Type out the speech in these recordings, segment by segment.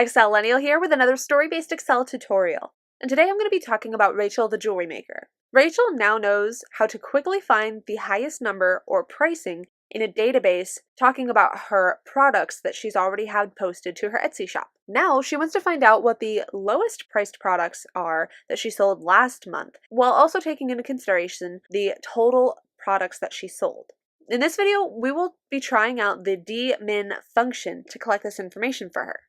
Excellennial here with another story-based Excel tutorial. And today I'm going to be talking about Rachel the jewelry maker. Rachel now knows how to quickly find the highest number or pricing in a database talking about her products that she's already had posted to her Etsy shop. Now she wants to find out what the lowest priced products are that she sold last month, while also taking into consideration the total products that she sold. In this video, we will be trying out the DMIN function to collect this information for her.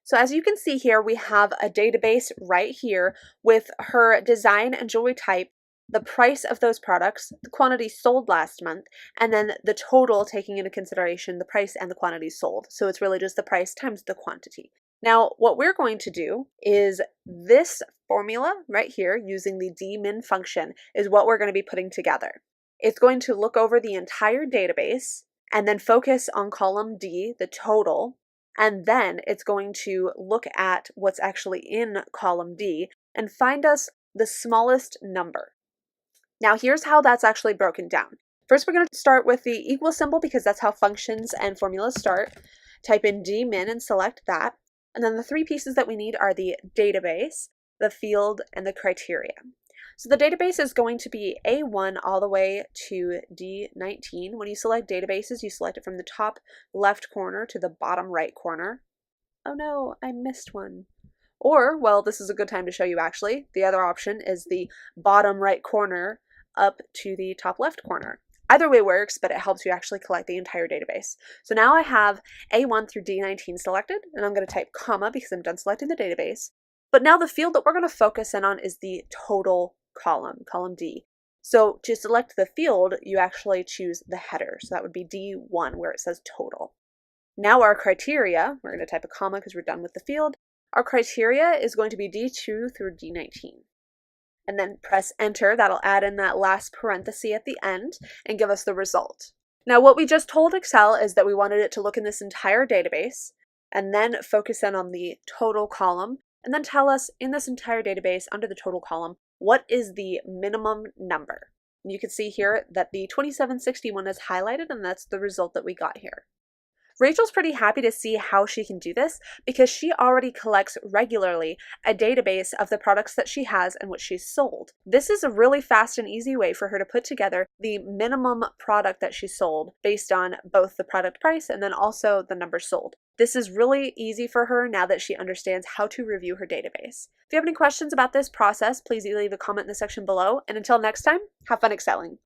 So as you can see here, we have a database right here with her design and jewelry type, the price of those products, the quantity sold last month, and then the total taking into consideration the price and the quantity sold. So it's really just the price times the quantity. Now, what we're going to do is this formula right here using the DMIN function is what we're going to be putting together. It's going to look over the entire database and then focus on column D, the total, and then it's going to look at what's actually in column D and find us the smallest number. Now here's how that's actually broken down. First, we're going to start with the equal symbol because that's how functions and formulas start. Type in DMIN and select that. And then the three pieces that we need are the database, the field, and the criteria. So the database is going to be A1 all the way to D19. When you select databases, you select it from the top left corner to the bottom right corner. Oh no, I missed one. Or, well, this is a good time to show you actually. The other option is the bottom right corner up to the top left corner. Either way works, but it helps you actually collect the entire database. So now I have A1 through D19 selected, and I'm going to type comma because I'm done selecting the database. But now the field that we're going to focus in on is the total column D. So to select the field, you actually choose the header. So that would be D1 where it says total. Now our criteria, we're going to type a comma because we're done with the field. Our criteria is going to be D2 through D19. And then press enter. That'll add in that last parenthesis at the end and give us the result. Now what we just told Excel is that we wanted it to look in this entire database and then focus in on the total column and then tell us in this entire database under the total column what is the minimum number. And you can see here that the 2761 is highlighted and that's the result that we got here. Rachel's pretty happy to see how she can do this because she already collects regularly a database of the products that she has and what she's sold. This is a really fast and easy way for her to put together the minimum product that she sold based on both the product price and then also the number sold. This is really easy for her now that she understands how to review her database. If you have any questions about this process, please leave a comment in the section below. And until next time, have fun excelling.